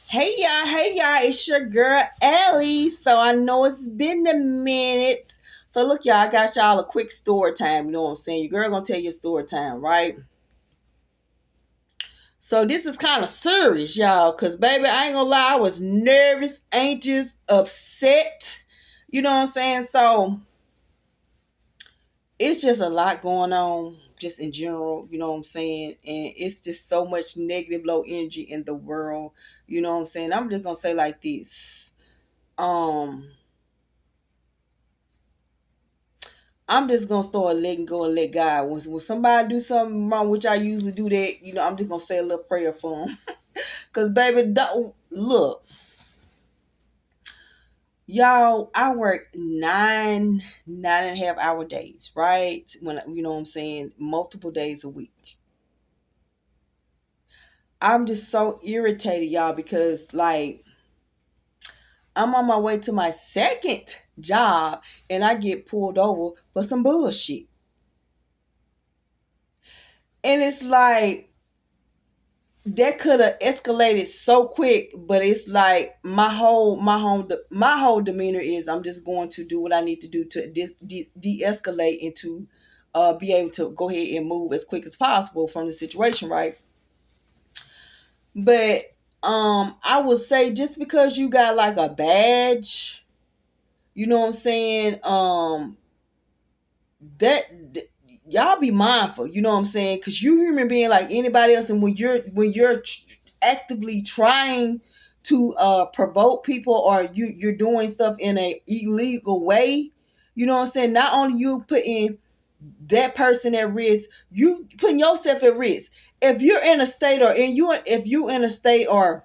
Hey y'all, it's your girl Ellie. So I know it's been a minute. So look, y'all, I got y'all a quick story time. You know what I'm saying? Your girl gonna tell you a story time, right? So this is kind of serious, y'all, cause baby, I ain't gonna lie, I was nervous, anxious, upset. You know what I'm saying? So it's just a lot going on, just in general. You know what I'm saying? And it's just so much negative, low energy in the world. You know what I'm saying? I'm just gonna say like this. Um I'm just gonna start letting go and let God. When somebody do something wrong, which I usually do that, I'm just gonna say a little prayer for them. Cause baby, look, y'all, I work 9.5 hour days, right? When you know what I'm saying, multiple days a week. I'm just so irritated, y'all, because like I'm on my way to my second job and I get pulled over for some bullshit. And it's like that could have escalated so quick, but it's like my whole demeanor is I'm just going to do what I need to do to de-escalate and to be able to go ahead and move as quick as possible from the situation, right? But I would say just because you got like a badge, you know what I'm saying, that y'all be mindful, you know what I'm saying, because you human being like anybody else, and when you're actively trying to provoke people, or you're doing stuff in a illegal way, you know what I'm saying, not only you putting that person at risk, you putting yourself at risk. If you're in a state, or if you in a state or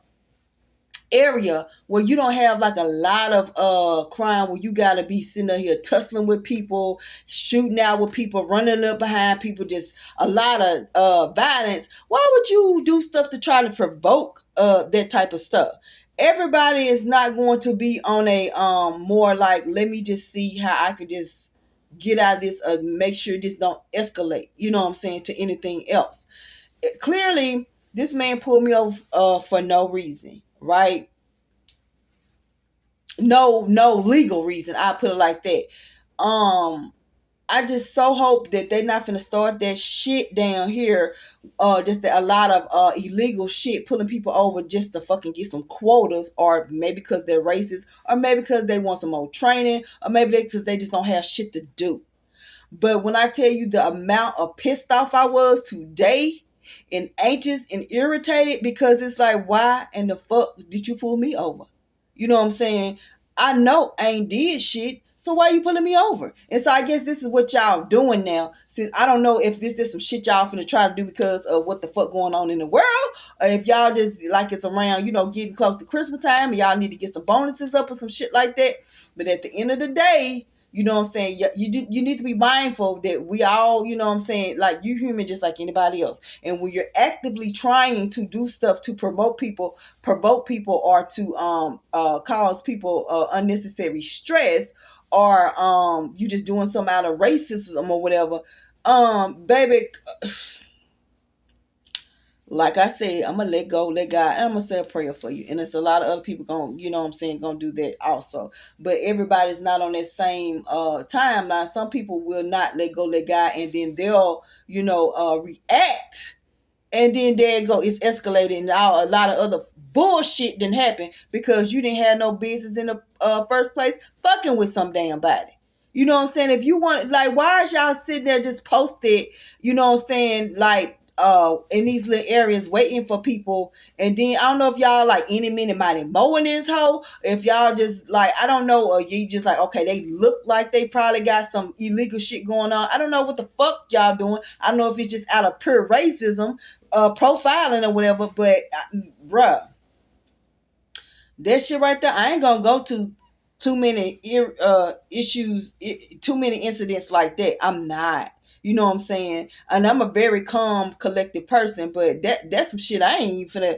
area where you don't have like a lot of crime, where you gotta be sitting up here tussling with people, shooting out with people, running up behind people, just a lot of violence, why would you do stuff to try to provoke that type of stuff? Everybody is not going to be on a more like, let me just see how I could just get out of this, make sure this don't escalate, you know what I'm saying, to anything else. Clearly this man pulled me over for no reason, right? No legal reason, I put it like that. um I just so hope that they're not gonna start that shit down here. Just that a lot of illegal shit, pulling people over just to fucking get some quotas, or maybe because they're racist, or maybe because they want some more training, or maybe because they just don't have shit to do. But when I tell you the amount of pissed off I was today, and anxious and irritated, because it's like, why in the fuck did you pull me over? You know what I'm saying? I know I ain't did shit. So why you pulling me over? And so I guess this is what y'all doing now. Since I don't know if this is some shit y'all finna try to do because of what the fuck going on in the world, or if y'all just like it's around, getting close to Christmas time, and y'all need to get some bonuses up or some shit like that. But at the end of the day, you know what I'm saying, you need to be mindful that we all, you know what I'm saying, like, you human just like anybody else. And when you're actively trying to do stuff to provoke people, or to cause people unnecessary stress, or you just doing something out of racism or whatever, baby, like I said, I'm gonna let go, let God, and I'm gonna say a prayer for you. And it's a lot of other people going, you know what I'm saying, gonna do that also. But everybody's not on that same timeline. Some people will not let go, let God, and then they'll, react, and then there you go, it's escalating, and a lot of other bullshit didn't happen because you didn't have no business in the first place fucking with some damn body. You know what I'm saying? If you want, like, why is y'all sitting there just posted, you know what I'm saying, like, in these little areas waiting for people, and then I don't know if y'all like any minute might mowing this hoe, if y'all just like, I don't know, or you just like, okay, they look like they probably got some illegal shit going on. I don't know what the fuck y'all doing. I don't know if it's just out of pure racism, profiling or whatever, but bruh, that shit right there, I ain't gonna go to too many issues, too many incidents like that. I'm not. You know what I'm saying? And I'm a very calm, collected person, but that's some shit I ain't even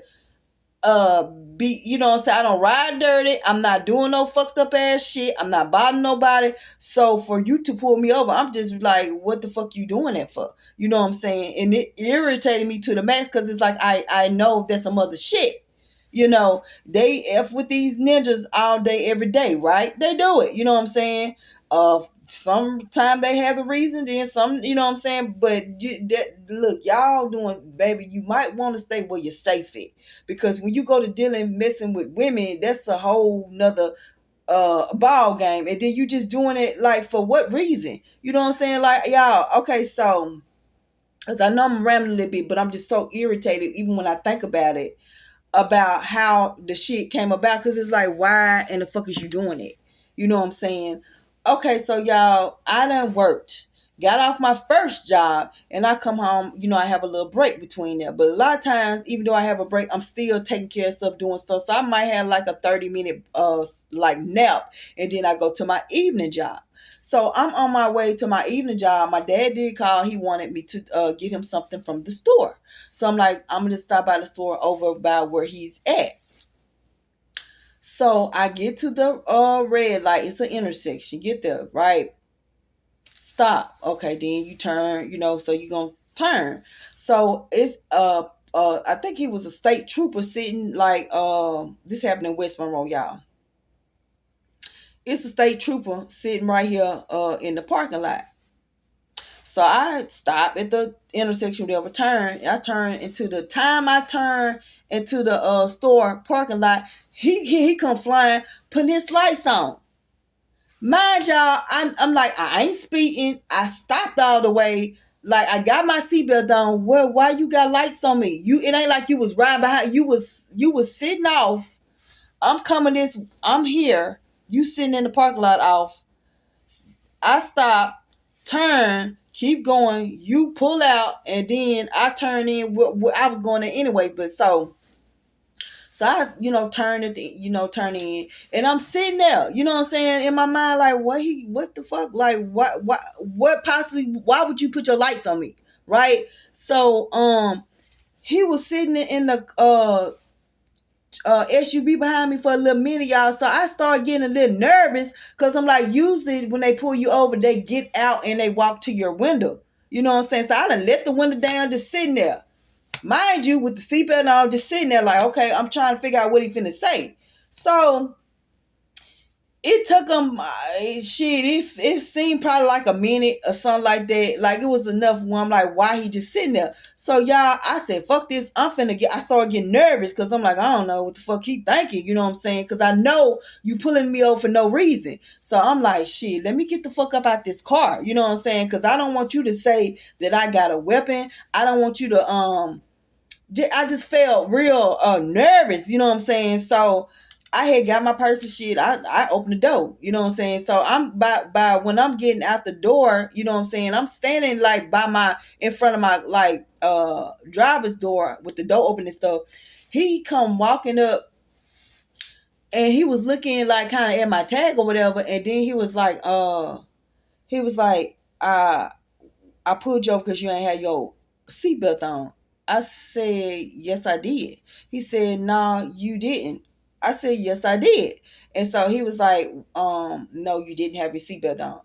finna be, you know what I'm saying? I don't ride dirty. I'm not doing no fucked up ass shit. I'm not bothering nobody. So for you to pull me over, I'm just like, what the fuck you doing that for? You know what I'm saying? And it irritated me to the max, because it's like I know there's some other shit. They F with these ninjas all day, every day, right? They do it. You know what I'm saying? Sometimes they have a reason, then some, you know what I'm saying? But look, y'all doing, baby, you might want to stay where you're safe at. Because when you go to dealing, messing with women, that's a whole nother ball game. And then you just doing it like for what reason? You know what I'm saying? Like, y'all, okay, so, because I know I'm rambling a little bit, but I'm just so irritated even when I think about it, about how the shit came about, because it's like, why in the fuck is you doing it? You know what I'm saying? Okay, so y'all, I done worked, got off my first job, and I come home. I have a little break between there, but a lot of times, even though I have a break, I'm still taking care of stuff, doing stuff. So I might have like a 30-minute like nap, and then I go to my evening job. So I'm on my way to my evening job. My dad did call. He wanted me to get him something from the store. So I'm like, I'm gonna stop by the store over by where he's at. So I get to the red light. It's an intersection. Get there, right? Stop. Okay, then you turn. So you gonna turn. So it's I think he was a state trooper sitting like this happened in West Monroe, y'all. It's a state trooper sitting right here in the parking lot. So I stop at the intersection, whatever, turn. I turn into the time I turn into the store parking lot, he come flying, putting his lights on. Mind y'all, I'm like, I ain't speeding. I stopped all the way. Like, I got my seatbelt on. Well, why you got lights on me? It ain't like you was riding behind. You was sitting off. I'm here. You sitting in the parking lot off. I stop, turn, keep going. You pull out, and then I turn in. I was going in anyway, but so I, turn at turn in, and I'm sitting there. You know what I'm saying? In my mind, like, what the fuck? Like, what possibly? Why would you put your lights on me, right? So, he was sitting in the SUV behind me for a little minute, y'all. So I started getting a little nervous, because I'm like, usually when they pull you over, they get out and they walk to your window. You know what I'm saying? So I done let the window down, just sitting there. Mind you, with the seatbelt and all, just sitting there like, okay, I'm trying to figure out what he finna say. So it took him, it seemed probably like a minute or something like that. Like, it was enough when I'm like, why he just sitting there? So, y'all, I said, fuck this. I started getting nervous, because I'm like, I don't know what the fuck he thinking. You know what I'm saying? Because I know you pulling me over for no reason. So I'm like, shit, let me get the fuck up out this car. You know what I'm saying? Because I don't want you to say that I got a weapon. I don't want you to, I just felt real nervous. You know what I'm saying? So I had got my purse and shit. I opened the door. You know what I'm saying? So I'm by when I'm getting out the door, you know what I'm saying? I'm standing like in front of my like driver's door with the door open and stuff. He come walking up, and he was looking like kind of at my tag or whatever, and then he was like, I pulled you over because you ain't had your seatbelt on. I said, yes, I did. He said, no, you didn't. I said, yes, I did. And so he was like, no, you didn't have your seatbelt on.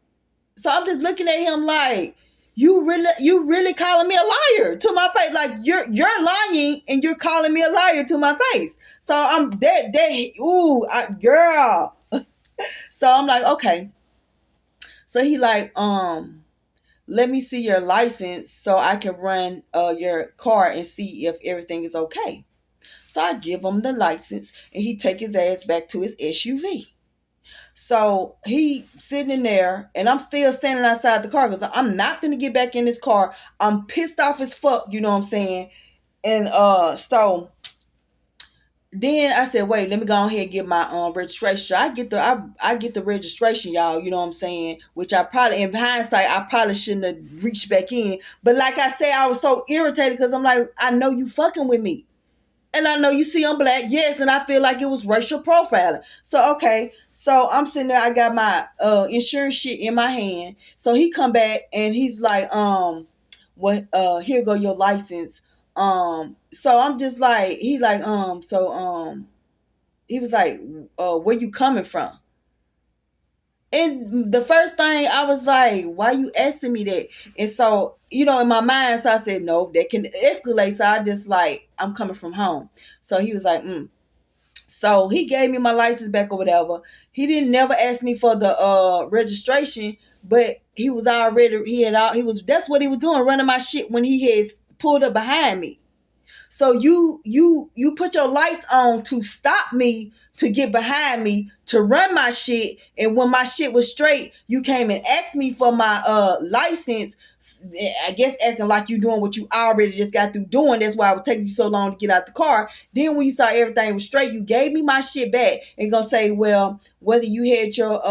So I'm just looking at him like, you really calling me a liar to my face? Like, you're lying, and you're calling me a liar to my face. So I'm girl. So I'm like, okay. So he like, let me see your license so I can run your car and see if everything is okay. So I give him the license, and he take his ass back to his SUV. So he sitting in there, and I'm still standing outside the car, because I'm not going to get back in this car. I'm pissed off as fuck, you know what I'm saying? And so then I said, wait, let me go ahead and get my registration. I get the registration, y'all, you know what I'm saying? Which I probably, in hindsight, I probably shouldn't have reached back in. But like I said, I was so irritated, because I'm like, I know you fucking with me. And I know you see I'm black, yes, and I feel like it was racial profiling. So, okay, so I'm sitting there, I got my insurance shit in my hand. So he come back, and he's like, what, here go your license. So I'm just like, he was like, where you coming from? And the first thing I was like, why you asking me that? And so, in my mind, so I said, no, that can escalate. So I just like, I'm coming from home. So he was like, So he gave me my license back or whatever. He didn't never ask me for the registration, but he was already he had all he was that's what he was doing, running my shit when he had pulled up behind me. So you put your lights on to stop me, to get behind me, to run my shit, and when my shit was straight, you came and asked me for my license. I guess acting like you doing what you already just got through doing. That's why it was taking you so long to get out the car. Then when you saw everything was straight, you gave me my shit back and gonna say, well, whether you had your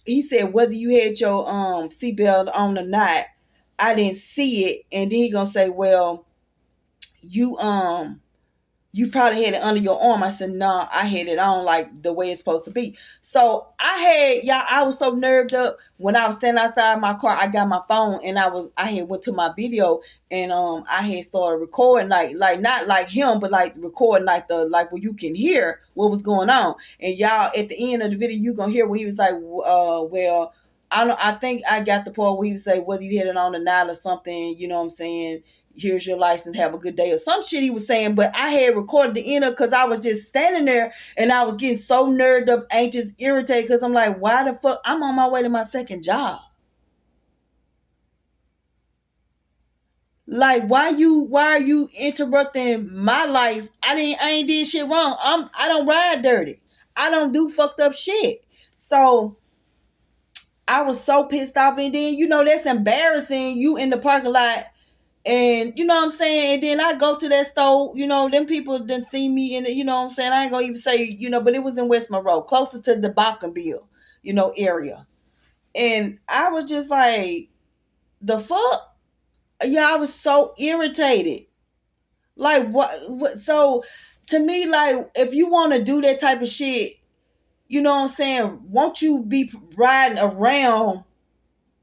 he said whether you had your seatbelt on or not, I didn't see it. And then he gonna say, well, you you probably had it under your arm. I said, nah, I had it on like the way it's supposed to be. So I was so nerved up when I was standing outside my car. I got my phone and I had went to my video and I had started recording like not like him, but like recording like where you can hear what was going on. And y'all at the end of the video, you gonna hear what he was like, well, I think I got the part where he would say whether you hit it on the night or something, you know what I'm saying? Here's your license, have a good day, or some shit he was saying, but I had recorded the end of because I was just standing there and I was getting so nerved up, anxious, irritated because I'm like, why the fuck? I'm on my way to my second job. Like, why are you interrupting my life? I ain't did shit wrong. I don't ride dirty. I don't do fucked up shit. So I was so pissed off, and then that's embarrassing. You in the parking lot. And you know what I'm saying? And then I go to that store, them people didn't see me in it, you know what I'm saying? I ain't gonna even say, but it was in West Monroe, closer to the Bockenville, area. And I was just like, the fuck? Yeah, I was so irritated. Like what so to me, like, if you wanna do that type of shit, you know what I'm saying, won't you be riding around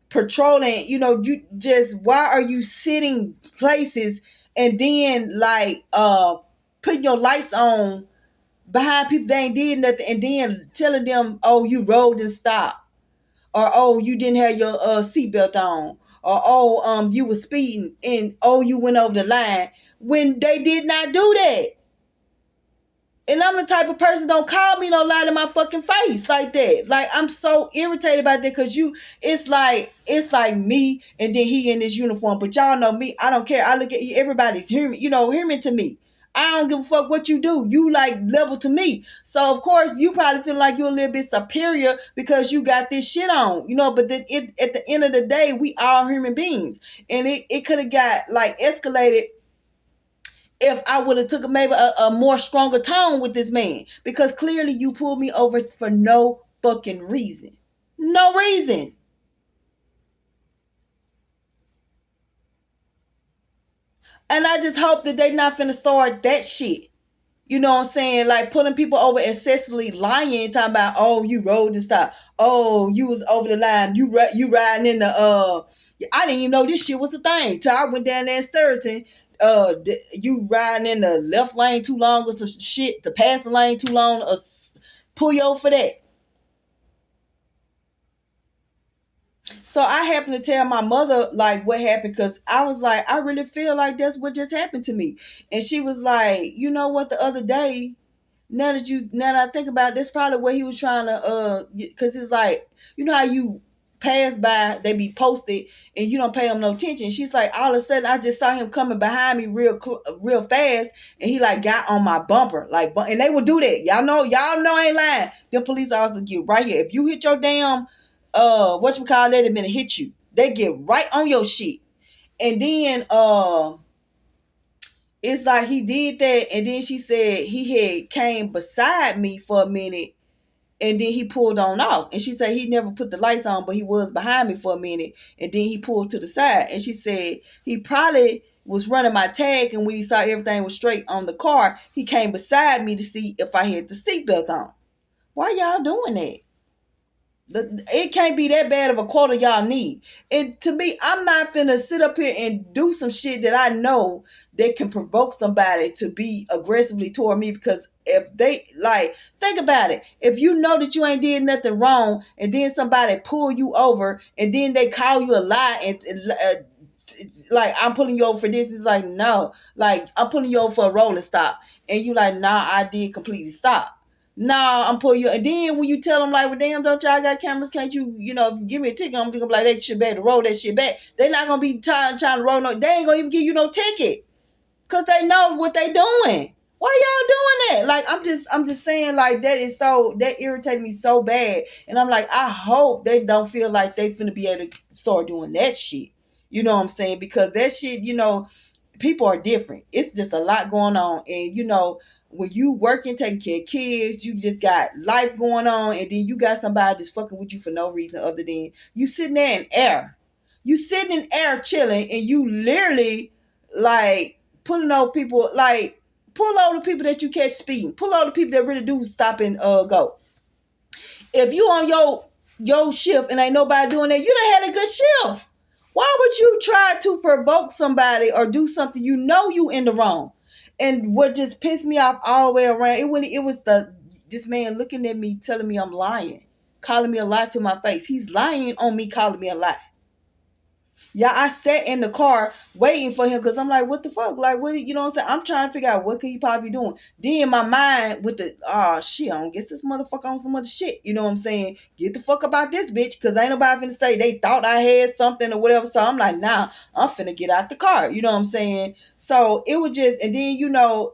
patrolling, you just why are you sitting places and then like putting your lights on behind people that ain't did nothing and then telling them, oh, you rolled and stopped, or oh, you didn't have your seatbelt on, or oh, you were speeding and oh, you went over the line when they did not do that. And I'm the type of person, don't call me, no lie to my fucking face like that. Like, I'm so irritated about that because it's like me and then he in this uniform. But y'all know me, I don't care. I look at you, everybody's human, human to me. I don't give a fuck what you do. You like level to me. So of course you probably feel like you're a little bit superior because you got this shit on, but then at the end of the day, we all human beings. And it could have got like escalated if I would have took maybe a more stronger tone with this man, because clearly you pulled me over for no fucking reason. No reason. And I just hope that they not finna start that shit. You know what I'm saying? Like pulling people over excessively, lying, talking about, oh, you rode and stop. Oh, you was over the line. You riding in the I didn't even know this shit was a thing till I went down there in Sturgeon. You riding in the left lane too long or some shit, the passing lane too long, pull you over for that. So I happened to tell my mother like what happened because I was like, I really feel like that's what just happened to me. And she was like, you know what, the other day, now that I think about it, that's probably what he was trying to because it's like, how you pass by, they be posted and you don't pay them no attention. She's like, all of a sudden I just saw him coming behind me real fast, and he like got on my bumper, like, and they would do that. Y'all know I ain't lying. The police officers get right here. If you hit your damn whatchamacallit, let it hit you, they get right on your shit. And then it's like he did that, and then she said he had came beside me for a minute, and then he pulled on off. And she said he never put the lights on, but he was behind me for a minute, and then he pulled to the side. And she said he probably was running my tag, and when he saw everything was straight on the car, he came beside me to see if I had the seatbelt on. Why y'all doing that? It can't be that bad of a quota y'all need. And to me, I'm not finna sit up here and do some shit that I know that can provoke somebody to be aggressively toward me. Because if they like, think about it. If you know that you ain't did nothing wrong, and then somebody pull you over, and then they call you a lie, and like, I'm pulling you over for this. It's like, no, like, I'm pulling you over for a rolling stop, and you like, nah, I did completely stop. Nah, I'm pulling you. And then when you tell them like, well, damn, don't y'all got cameras? Can't you, if you give me a ticket, I'm gonna be like, that shit back to roll that shit back. They not gonna be trying to roll no. They ain't gonna even give you no ticket because they know what they doing. Why y'all doing that? Like I'm just saying like that irritated me so bad. And I'm like, I hope they don't feel like they finna be able to start doing that shit. You know what I'm saying? Because that shit, people are different. It's just a lot going on. And when you working, taking care of kids, you just got life going on, and then you got somebody just fucking with you for no reason other than you sitting there in air. You sitting in air chilling, and you literally like pulling over people, like pull over the people that you catch speeding, pull over the people that really do stop and go. If you on your shift and ain't nobody doing that, you done had a good shift. Why would you try to provoke somebody or do something you know you in the wrong? And what just pissed me off all the way around, it was this man looking at me telling me I'm lying, calling me a lie to my face. He's lying on me, calling me a lie. Yeah, I sat in the car waiting for him because I'm like, what the fuck? Like, you know what I'm saying? I'm trying to figure out what could he probably be doing. Then my mind with shit, I don't guess this motherfucker on some other shit. You know what I'm saying? Get the fuck about this bitch because ain't nobody finna say they thought I had something or whatever. So I'm like, nah, I'm finna get out the car. You know what I'm saying? So it was just, and then,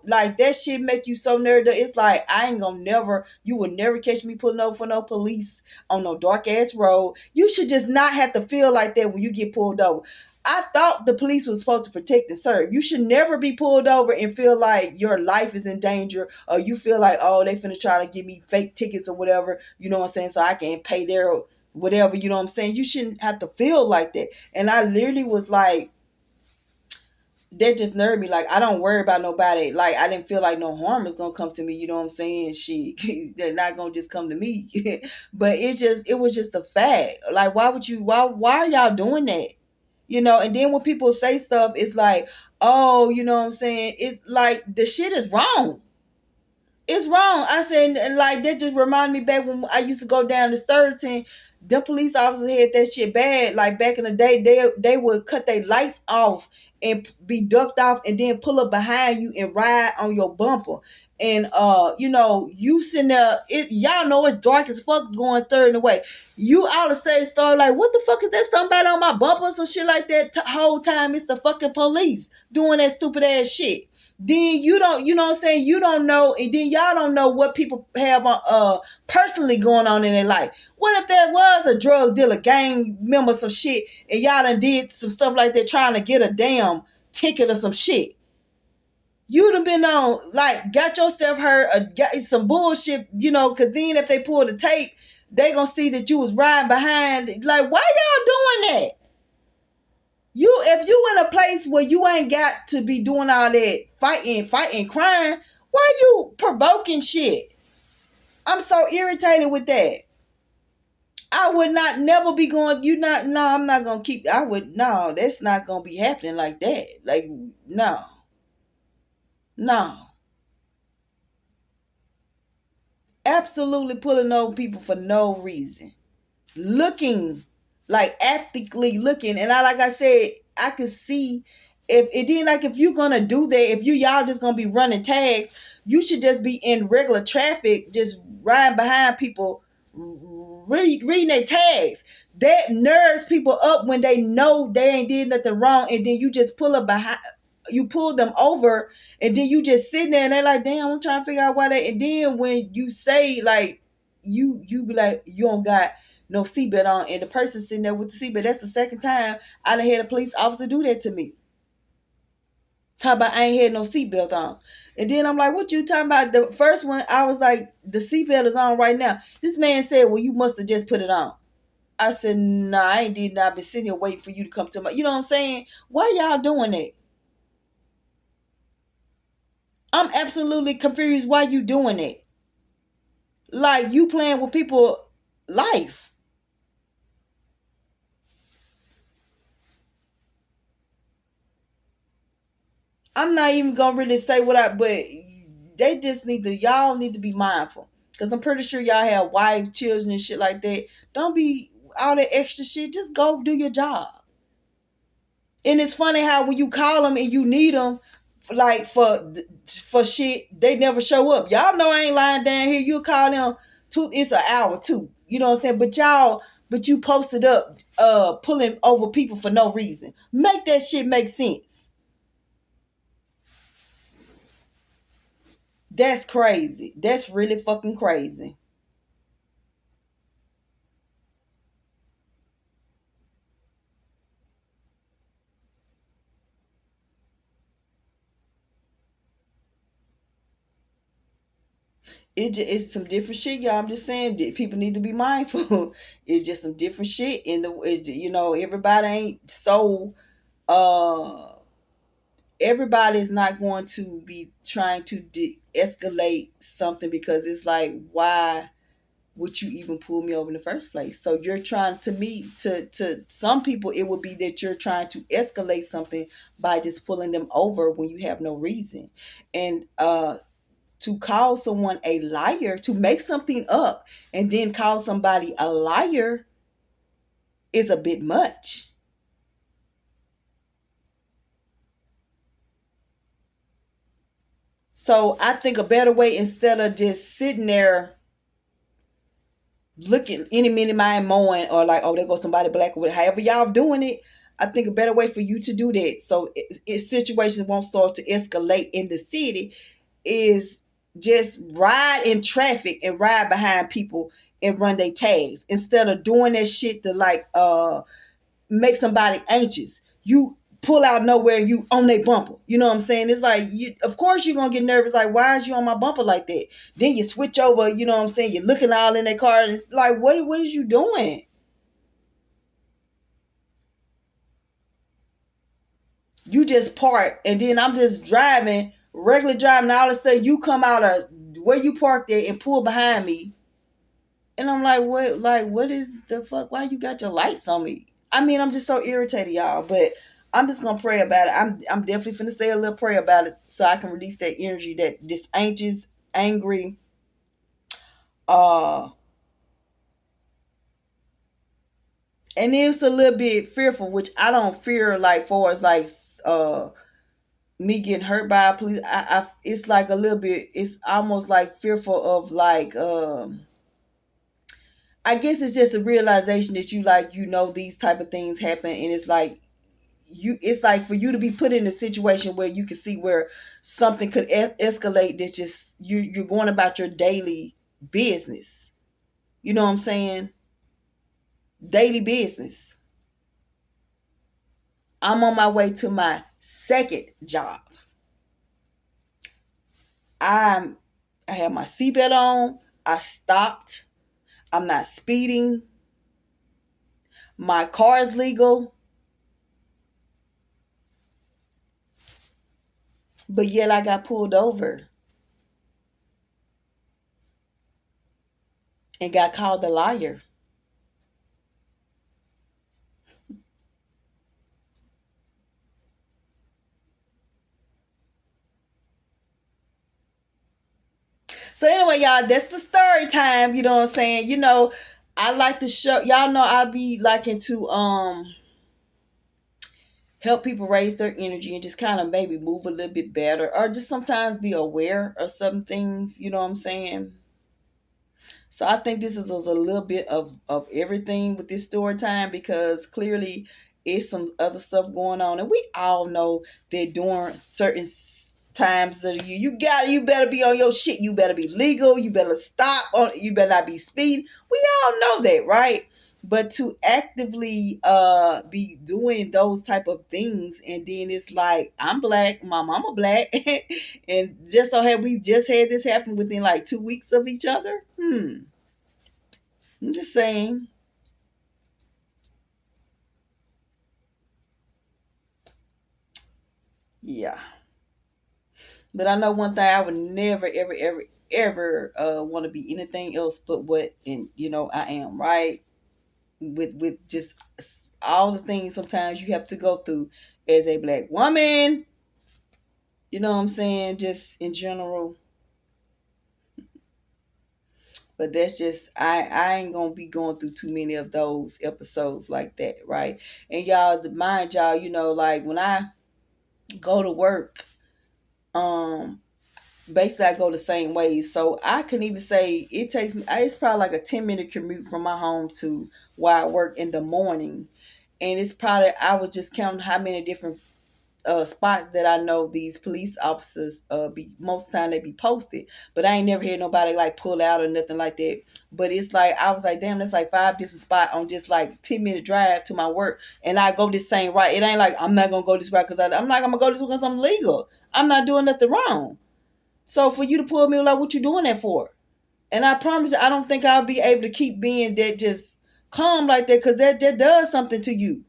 like that shit make you so nervous. It's like, you would never catch me pulling over for no police on no dark ass road. You should just not have to feel like that when you get pulled over. I thought the police was supposed to protect and serve. You should never be pulled over and feel like your life is in danger, or you feel like, oh, they finna try to give me fake tickets or whatever, you know what I'm saying, so I can pay their whatever, you know what I'm saying. You shouldn't have to feel like that. And I literally was like, that just nerved me. Like, I don't worry about nobody. Like, I didn't feel like no harm is gonna come to me. You know what I'm saying? They're not gonna just come to me. But it was just a fact. Like, why are y'all doing that? And then when people say stuff, it's like, oh, you know what I'm saying? It's like the shit is wrong. It's wrong. I said, and like that just reminded me back when I used to go down to Sturgeon. The police officers had that shit bad. Like back in the day, they would cut their lights off and be ducked off, and then pull up behind you and ride on your bumper. And you sitting there, y'all know it's dark as fuck going third in the way. You all of a sudden start like, what the fuck is that? Somebody on my bumper or some shit like that. Whole time it's the fucking police doing that stupid ass shit. Then you don't, you know what I'm saying? You don't know, and then y'all don't know what people have personally going on in their life. What if there was a drug dealer, gang member, some shit, and y'all done did some stuff like that trying to get a damn ticket or some shit? You'd have been on, like, got yourself hurt or got some bullshit, because then if they pull the tape, they gonna see that you was riding behind. Like, why y'all doing that? If you in a place where you ain't got to be doing all that fighting crime, why you provoking shit? I'm so irritated with that. I would not never be going, I'm not gonna keep, no, that's not gonna be happening like that. Like, no. No. Absolutely pulling over people for no reason. Looking, like ethically looking. And like I said, I could see if you're gonna do that, if y'all just gonna be running tags, you should just be in regular traffic, just riding behind people, reading their tags. That nerves people up when they know they ain't did nothing wrong, and then you just you pull them over, and then you just sitting there and they're like, damn, I'm trying to figure out why they. And then when you say like, you be like, you don't got no seatbelt on, and the person sitting there with the seatbelt, that's the second time I done had a police officer do that to me. Talk about I ain't had no seatbelt on. And then I'm like, what you talking about? The first one, I was like, the seatbelt is on right now. This man said, well, you must have just put it on. I said, nah, I ain't did not. I've been sitting here waiting for you to come to my, you know what I'm saying? Why y'all doing that? I'm absolutely confused why you doing it. Like, you playing with people life. I'm not even gonna really say but they just y'all need to be mindful. Cause I'm pretty sure y'all have wives, children, and shit like that. Don't be all that extra shit. Just go do your job. And it's funny how when you call them and you need them, like for shit, they never show up. Y'all know I ain't lying down here. You call them two, it's an hour too. You know what I'm saying? But you posted up pulling over people for no reason. Make that shit make sense. That's crazy. That's really fucking crazy. It's some different shit, y'all. I'm just saying that people need to be mindful. It's just some different shit in the. Everybody ain't so. Uh, Everybody is not going to be trying to escalate something because it's like, why would you even pull me over in the first place? So you're trying to me to some people it would be that you're trying to escalate something by just pulling them over when you have no reason, and to call someone a liar, to make something up and then call somebody a liar is a bit much. So I think a better way, instead of just sitting there looking any minute mind mowing, or like, oh, there goes somebody black with, however y'all doing it, I think a better way for you to do that so situations won't start to escalate in the city is just ride in traffic and ride behind people and run their tags instead of doing that shit to like make somebody anxious. You pull out nowhere, you on their bumper. You know what I'm saying? It's like, you, of course you're gonna get nervous. Like, why is you on my bumper like that? Then you switch over. You know what I'm saying? You're looking all in their car, and it's like, what is you doing? You just park, and then I'm just driving, regular driving. And all of a sudden, you come out of where you parked at and pull behind me, and I'm like, what? Like, what is the fuck? Why you got your lights on me? I mean, I'm just so irritated, y'all. But I'm just gonna pray about it. I'm definitely finna say a little prayer about it so I can release that energy, that this anxious, angry, uh, and it's a little bit fearful, which I don't fear like for as like uh me getting hurt by a police. I it's like a little bit. It's almost like fearful of like I guess it's just a realization that these type of things happen, and it's like it's like for you to be put in a situation where you can see where something could escalate, that just you're going about your daily business. You know what I'm saying? Daily business. I'm on my way to my second job. I'm I have my seatbelt on. I stopped. I'm not speeding. My car is legal, but yet I got pulled over and got called a liar. So anyway, y'all, that's the story time. You know what I'm saying? I like to show y'all know I be liking to help people raise their energy and just kind of maybe move a little bit better, or just sometimes be aware of some things. You know what I'm saying? So I think this is a little bit of everything with this story time, because clearly it's some other stuff going on, and we all know that during certain times of the year, you better be on your shit. You better be legal. You better stop on. You better not be speeding. We all know that, right? But to actively be doing those type of things, and then it's like, I'm black, my mama black, and just so have we just had this happen within like 2 weeks of each other. I'm just saying. Yeah. But I know one thing, I would never, ever, ever, ever want to be anything else but what, and I am, right? With just all the things sometimes you have to go through as a black woman. You know what I'm saying? Just in general. But that's just, I ain't gonna be going through too many of those episodes like that, right? And y'all, mind y'all, like when I go to work, Um, basically I go the same way. So I can even say it takes me. It's probably like a 10-minute commute from my home to where I work in the morning, and it's probably I was just counting how many different spots that I know these police officers be most of the time they be posted, but I ain't never heard nobody like pull out or nothing like that. But it's like I was like, damn, that's like 5 different spots on just like 10-minute drive to my work, and I go this same route. It ain't like I'm not gonna go this route because I'm not gonna go this way because I'm legal. I'm not doing nothing wrong. So for you to pull me like, what you doing that for? And I promise you, I don't think I'll be able to keep being that just calm like that because that does something to you,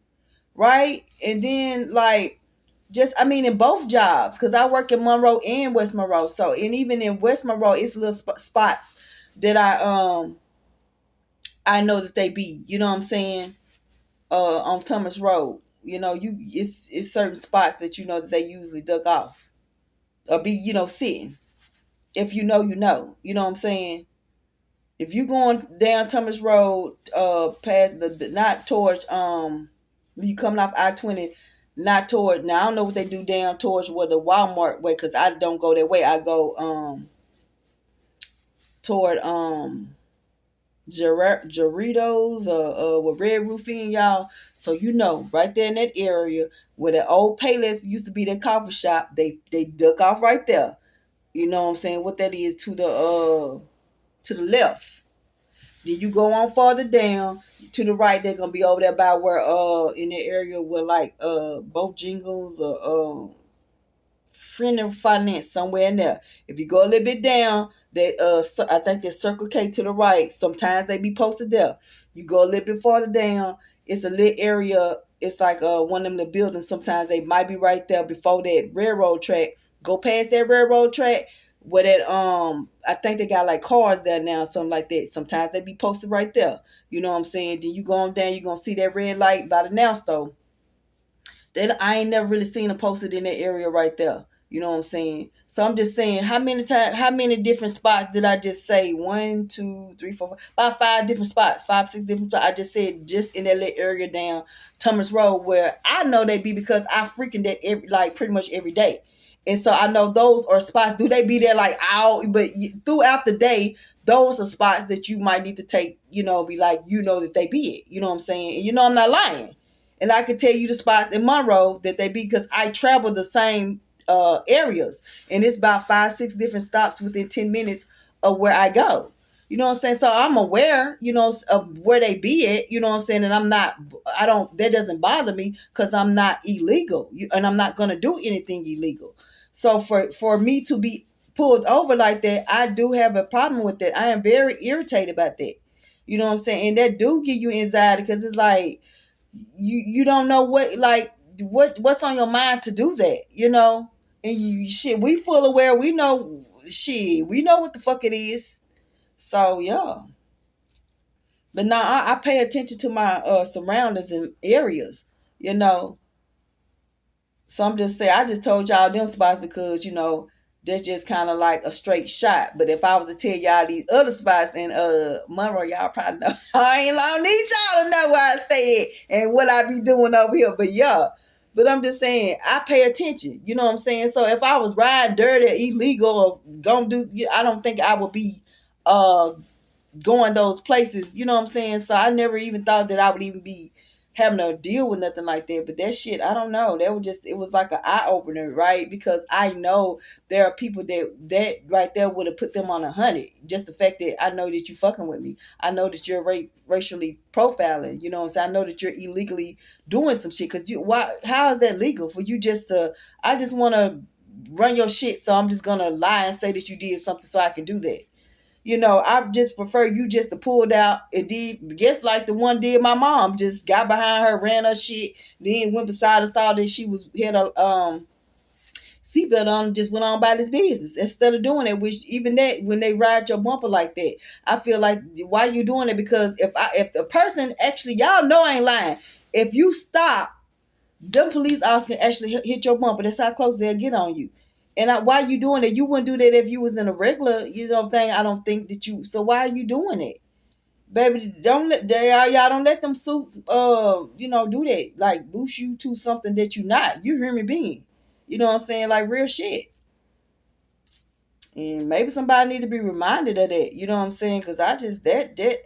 right? And then like just I mean in both jobs because I work in Monroe and West Monroe. So and even in West Monroe, it's little spots that I know that they be. You know what I'm saying? On Thomas Road, you know it's certain spots that you know that they usually duck off or be sitting. If you know, you know. You know what I'm saying? If you going down Thomas Road, past the not towards when you coming off I-20, not toward now I don't know what they do down towards where the Walmart way because I don't go that way. I go toward Doritos with Red Roof in y'all. So you know, right there in that area where the old Payless used to be that coffee shop, they duck off right there. You know what I'm saying? What that is to the left. Then you go on farther down to the right, they're gonna be over there by where in the area where like both jingles or friend and finance somewhere in there. If you go a little bit down, that I think there's Circle K to the right. Sometimes they be posted there. You go a little bit farther down, it's a little area. It's like one of them the buildings. Sometimes they might be right there before that railroad track. Go past that railroad track where that I think they got like cars there now, something like that. Sometimes they be posted right there. You know what I'm saying? Then you go on down, you're gonna see that red light by the now store. That I ain't never really seen them posted in that area right there. You know what I'm saying? So I'm just saying, how many different spots did I just say? One, two, three, four, about 5 different spots, 5, 6 different spots. I just said just in that little area down Thomas Road where I know they be because I freaking that like pretty much every day. And so I know those are spots. Do they be there like out? But throughout the day, those are spots that you might need to take. Be like that they be it. You know what I'm saying? And I'm not lying. And I could tell you the spots in Monroe that they be because I travel the same areas, and it's about 5, 6 different stops within 10 minutes of where I go. You know what I'm saying? So I'm aware, of where they be at. You know what I'm saying? And I don't. That doesn't bother me because I'm not illegal, and I'm not gonna do anything illegal. So for me to be pulled over like that, I do have a problem with that. I am very irritated about that. You know what I'm saying? And that do give you anxiety because it's like you don't know what's on your mind to do that, and you shit we full aware, we know shit, we know what the fuck it is. So yeah, but now I pay attention to my surroundings and areas, you know so I'm just saying, I just told y'all them spots because that's just kind of like a straight shot. But if I was to tell y'all these other spots in Monroe, y'all probably know. I don't need y'all to know where I stay at and what I be doing over here. But yeah, but I'm just saying I pay attention. You know what I'm saying? So if I was riding dirty, illegal, or gonna do, I don't think I would be uh going those places, you know what I'm saying? So I never even thought that I would even be having to deal with nothing like that. But that shit, I don't know. That was just, it was like an eye opener, right? Because I know there are people that right there would have put them on 100. Just the fact that I know that you fucking with me. I know that you're racially profiling. You know what I'm saying? I know that you're illegally doing some shit. Cause how is that legal for you just to, I just want to run your shit. So I'm just going to lie and say that you did something so I can do that. I just prefer you just to pulled out and did just like the one did my mom. Just got behind her, ran her shit, then went beside her, saw that she had a seatbelt on and just went on about his business. Instead of doing it, which even that when they ride your bumper like that, I feel like why you doing it? Because if the person actually, y'all know I ain't lying. If you stop, them police officers can actually hit your bumper. That's how close they'll get on you. And why you doing it? You wouldn't do that if you was in a regular, thing. I don't think that you. So why are you doing it, baby? Don't let y'all don't let them suits do that. Like boost you to something that you not. You hear me being, you know what I'm saying? Like real shit. And maybe somebody need to be reminded of that. You know what I'm saying? Because I just that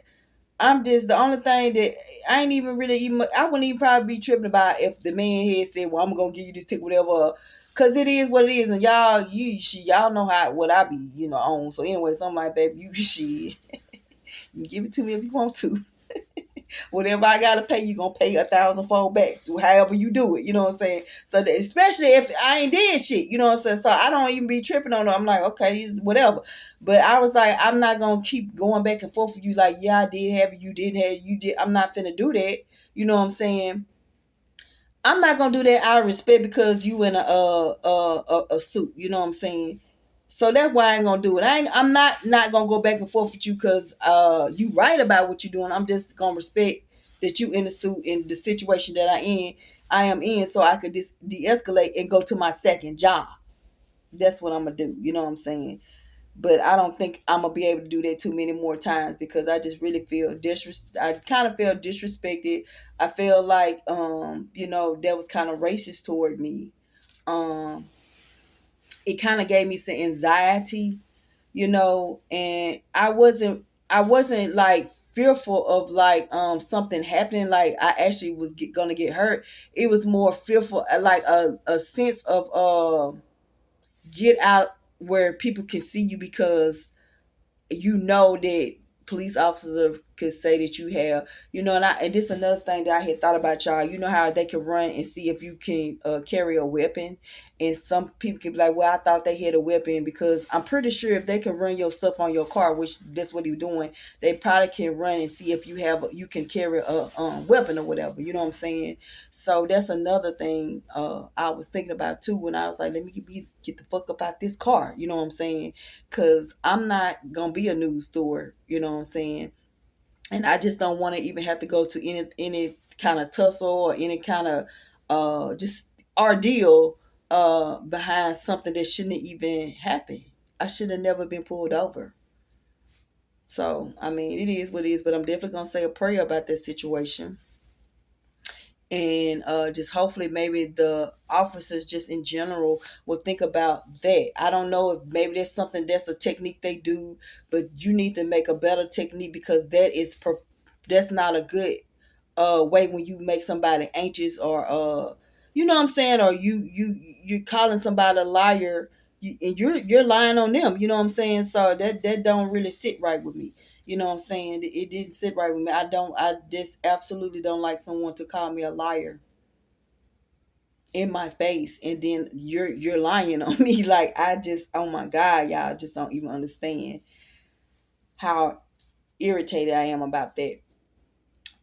I'm just the only thing that I ain't even really even I wouldn't even probably be tripping about if the man had said, "Well, I'm gonna give you this ticket, whatever." Cause it is what it is, and y'all know how what I be on. So anyway, so I'm like, baby, you give it to me if you want to. Whatever I gotta pay, you gonna pay 1,000-fold back to however you do it. You know what I'm saying? So that, especially if I ain't did shit, you know what I'm saying? So I don't even be tripping on it. I'm like, okay, whatever. But I was like, I'm not gonna keep going back and forth with you. Like, yeah, I did have it, you didn't have it, you did. I'm not finna do that. You know what I'm saying? I'm not gonna do that out of respect because you in a suit. You know what I'm saying? So that's why I ain't gonna do it. I'm not gonna go back and forth with you because you right about what you're doing. I'm just gonna respect that you in the suit in the situation that I am in, so I could just de-escalate and go to my second job. That's what I'm gonna do. You know what I'm saying? But I don't think I'm gonna be able to do that too many more times because I just really feel I kind of feel disrespected. I feel like that was kind of racist toward me. Um, it kind of gave me some anxiety, and I wasn't like fearful of like something happening, like I actually was gonna get hurt. It was more fearful, like a sense of get out where people can see you, because that police officers could say that you have, and this another thing that I had thought about, y'all. You know how they can run and see if you can carry a weapon, and some people can be like, well, I thought they had a weapon, because I'm pretty sure if they can run your stuff on your car, which that's what he was doing, they probably can run and see if you can carry a weapon or whatever. You know what I'm saying? So that's another thing I was thinking about too, when I was like, let me get the fuck up out this car. You know what I'm saying? Because I'm not gonna be a news story. You know what I'm saying? And I just don't want to even have to go to any kind of tussle or any kind of just ordeal behind something that shouldn't even happen. I should have never been pulled over. So I mean, it is what it is. But I'm definitely gonna say a prayer about that situation, and just hopefully maybe the officers just in general will think about that. I don't know if maybe that's something that's a technique they do, but you need to make a better technique, because that's not a good way when you make somebody anxious, or you know what I'm saying, or you're calling somebody a liar, and you're lying on them. You know what I'm saying? So that don't really sit right with me. You know what I'm saying? It didn't sit right with me. I just absolutely don't like someone to call me a liar in my face, and then you're lying on me. Like, I just, oh my God, y'all just don't even understand how irritated I am about that.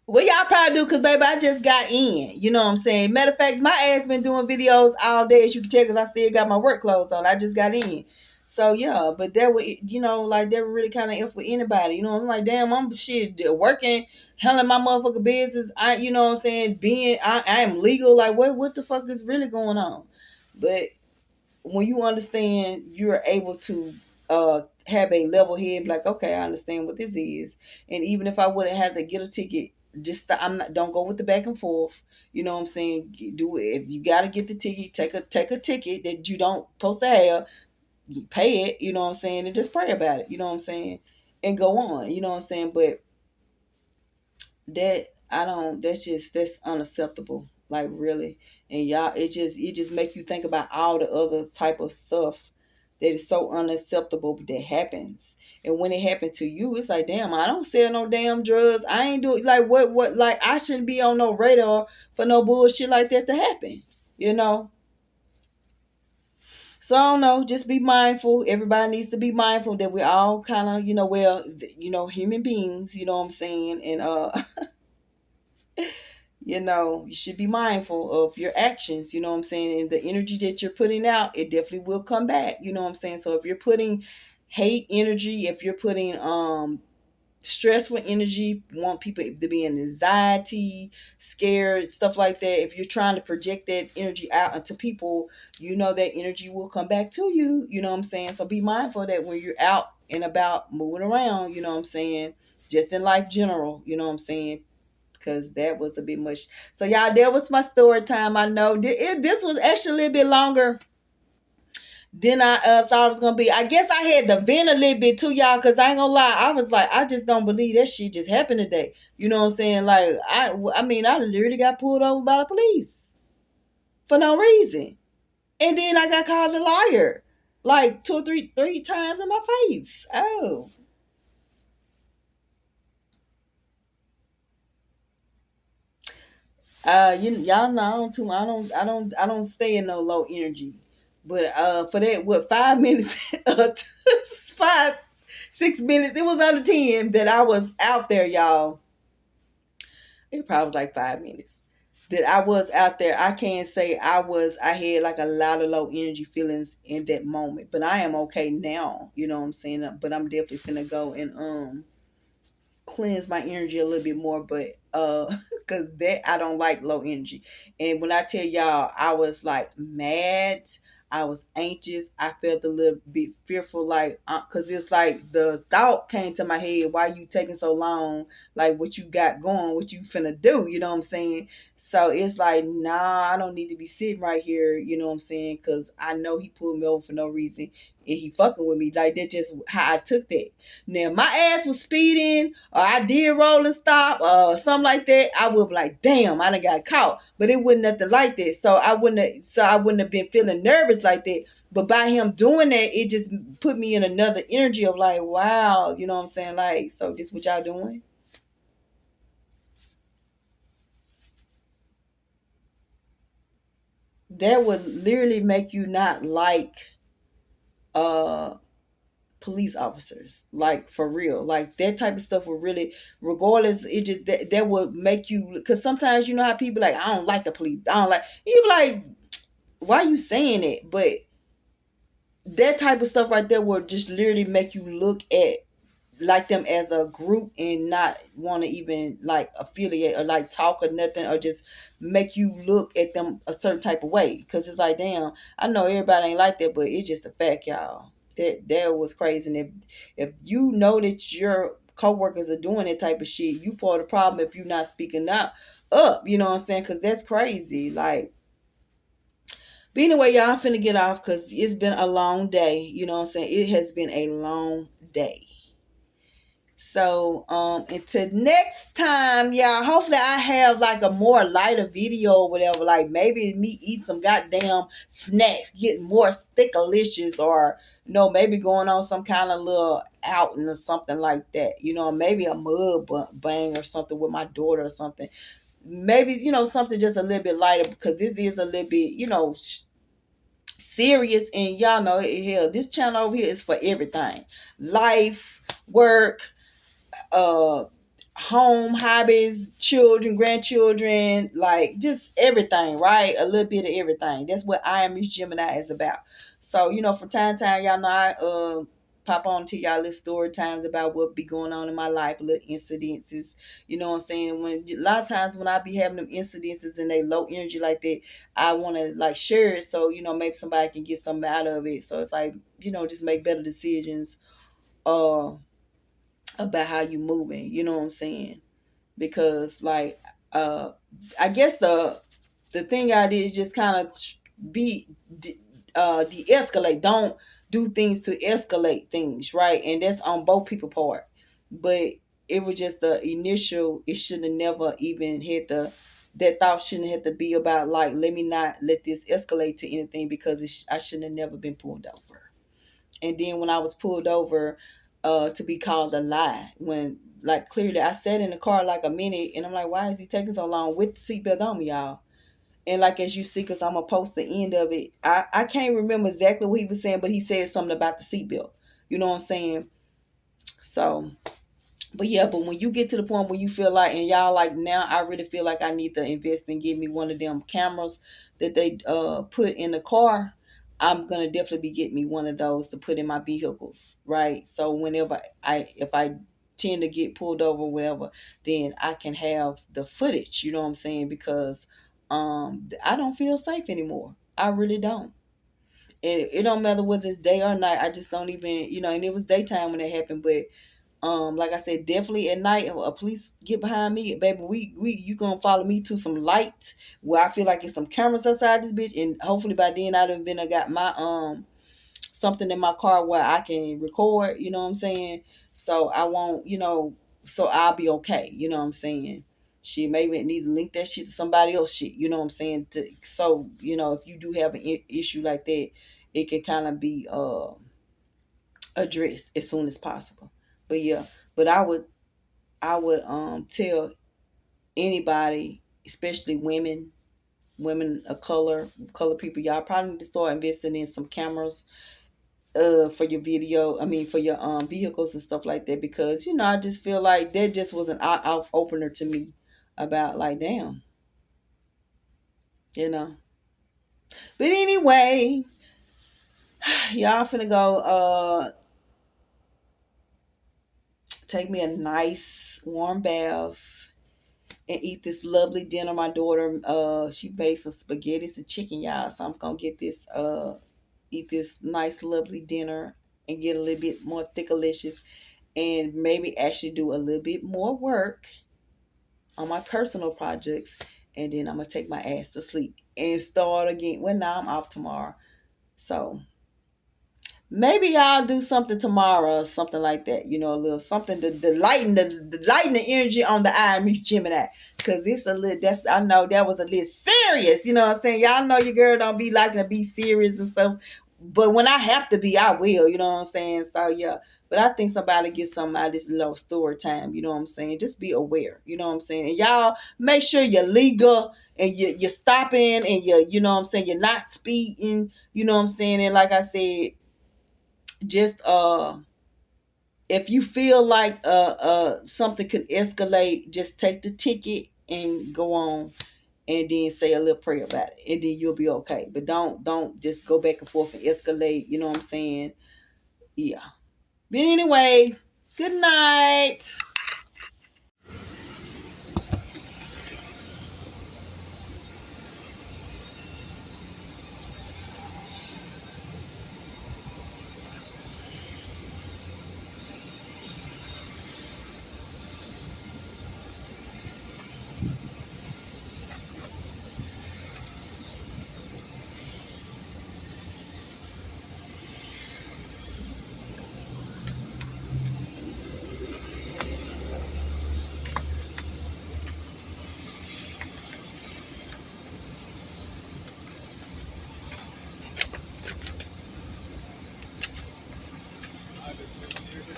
Well, y'all probably do, because baby, I just got in. You know what I'm saying? Matter of fact, my ass been doing videos all day, as you can tell, because I still got my work clothes on. I just got in. So yeah, but that would, like, that would really kind of if with anybody. I'm like, damn, I'm shit working, handling my motherfucking business. You know what I'm saying? I am legal. Like, what the fuck is really going on? But when you understand, you're able to have a level head, like, okay, I understand what this is. And even if I would have had to get a ticket, don't go with the back and forth. You know what I'm saying? Do it. If you got to get the ticket, take a ticket that you don't supposed to have, you pay it, you know what I'm saying, and just pray about it, you know what I'm saying, and go on, you know what I'm saying. But that I don't that's unacceptable, like, really. And y'all, it just make you think about all the other type of stuff that is so unacceptable that happens. And when it happened to you, it's like, damn, I don't sell no damn drugs. I ain't do it. Like, what, like, I shouldn't be on no radar for no bullshit like that to happen, you know. So I don't know, just be mindful. Everybody needs to be mindful that we're all kind of, human beings, you know what I'm saying? And you should be mindful of your actions, you know what I'm saying? And the energy that you're putting out, it definitely will come back, you know what I'm saying? So if you're putting hate energy, if you're putting stressful energy, want people to be in anxiety, scared, stuff like that, if you're trying to project that energy out into people, that energy will come back to you, you know what I'm saying? So be mindful that when you're out and about moving around, you know what I'm saying, just in life general, you know what I'm saying, because that was a bit much. So y'all, that was my story time. I know this was actually a little bit longer Then I thought it was gonna be. I guess I had to vent a little bit too, y'all, because I ain't gonna lie. I was like, I just don't believe that shit just happened today. You know what I'm saying? Like, I mean, I literally got pulled over by the police for no reason, and then I got called a liar, like two or three times in my face. Oh, y'all know I don't stay in no low energy, but for that, what, 5 minutes, 5 6 minutes, it was under 10 that I was out there, y'all. It probably was like 5 minutes that I was out there. I can't say I had like a lot of low energy feelings in that moment, but I am okay now. You know what I'm saying? But I'm definitely finna go and cleanse my energy a little bit more, but because that, I don't like low energy. And when I tell y'all, I was like mad, I was anxious, I felt a little bit fearful, like because it's like the thought came to my head, why you taking so long, like what you got going, what you finna do, you know what I'm saying? So it's like, nah, I don't need to be sitting right here, you know what I'm saying? Because I know he pulled me over for no reason, and he fucking with me. Like, that's just how I took that. Now, if my ass was speeding, or I did roll and stop, or something like that, I would be like, damn, I done got caught. But it wasn't nothing like that. So I wouldn't have been feeling nervous like that. But by him doing that, it just put me in another energy of like, wow, you know what I'm saying? Like, so this what y'all doing? That would literally make you not like uh police officers, like, for real. Like, that type of stuff would really, regardless, it just that would make you, because sometimes, you know how people like, I don't like the police, I don't like, you be like, why you saying it? But that type of stuff right there would just literally make you look at like them as a group and not want to even like affiliate or like talk or nothing, or just make you look at them a certain type of way, because it's like, damn, I know everybody ain't like that, but it's just a fact, y'all. That was crazy. And if you know that your coworkers are doing that type of shit, you part of the problem if you're not speaking up, you know what I'm saying? Because that's crazy. Like, but anyway, y'all, I'm finna get off because it's been a long day, you know what I'm saying? It has been a long day. So, until next time, y'all, hopefully I have like a more lighter video or whatever. Like, maybe me eat some goddamn snacks, getting more thickalicious, or, maybe going on some kind of little outing or something like that. Maybe a mud bang or something with my daughter or something. Maybe, something just a little bit lighter, because this is a little bit, serious. And y'all know, hell, this channel over here is for everything: life, work, uh home, hobbies, children, grandchildren, like just everything, right? A little bit of everything. That's what I Am Miss Gemini is about. So, from time to time, y'all know I pop on to y'all little story times about what be going on in my life, little incidences. You know what I'm saying? When a lot of times when I be having them incidences and they low energy like that, I want to like share it, so maybe somebody can get something out of it. So it's like, just make better decisions. Uh about how you moving, you know what I'm saying? Because like, uh I guess the thing I did is just kind of be de-escalate. Don't do things to escalate things, right? And that's on both people part. But it was just the initial, it shouldn't have never even hit that thought shouldn't have to be about like, let me not let this escalate to anything, because I shouldn't have never been pulled over. And then when I was pulled over, to be called a lie, when like clearly I sat in the car like a minute, and I'm like, why is he taking so long with the seatbelt on me, y'all? And like, as you see, because I'm gonna post the end of it, I can't remember exactly what he was saying, but he said something about the seatbelt. You know what I'm saying? So, but yeah, but when you get to the point where you feel like, and y'all, like, now I really feel like I need to invest and get me one of them cameras that they put in the car. I'm gonna definitely be getting me one of those to put in my vehicles, right? So whenever if I tend to get pulled over or whatever, then I can have the footage, you know what I'm saying? Because I don't feel safe anymore. I really don't. And it don't matter whether it's day or night. I just don't even, and it was daytime when it happened, but like I said, definitely at night, if a police get behind me, baby, we you gonna follow me to some lights where I feel like it's some cameras outside this bitch, and hopefully by then I done been I got my something in my car where I can record, you know what I'm saying? So I won't, so I'll be okay, you know what I'm saying? She maybe need to link that shit to somebody else shit, you know what I'm saying? So, if you do have an issue like that, it can kind of be addressed as soon as possible. But yeah, but I would tell anybody, especially women of color people, y'all probably need to start investing in some cameras for your for your vehicles and stuff like that, because I just feel like that just was an eye opener to me about, like, damn, you know. But anyway, y'all finna go take me a nice warm bath and eat this lovely dinner. My daughter, she made some spaghetti and chicken, y'all. So I'm gonna get this, eat this nice, lovely dinner and get a little bit more thickalicious, and maybe actually do a little bit more work on my personal projects, and then I'm gonna take my ass to sleep and start again. Well, now I'm off tomorrow, so maybe I'll do something tomorrow or something like that. A little something to lighten the energy on the eye and Gemini. Cause it's a little, I know that was a little serious. You know what I'm saying? Y'all know your girl don't be liking to be serious and stuff. But when I have to be, I will, you know what I'm saying? So yeah. But I think somebody get something out of this little story time, you know what I'm saying? Just be aware, you know what I'm saying? And y'all make sure you're legal and you're stopping, and you know what I'm saying, you're not speeding, you know what I'm saying? And like I said, just if you feel like something could escalate, just take the ticket and go on, and then say a little prayer about it, and then you'll be okay. But don't just go back and forth and escalate, you know what I'm saying? Yeah. But anyway, good night.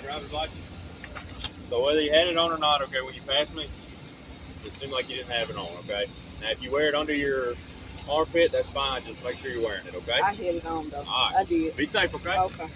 Driver's license. So whether you had it on or not, okay, when you pass me, it seemed like you didn't have it on, okay? Now, if you wear it under your armpit, that's fine. Just make sure you're wearing it, okay? I had it on, though. All right. I did. Be safe, okay? Okay.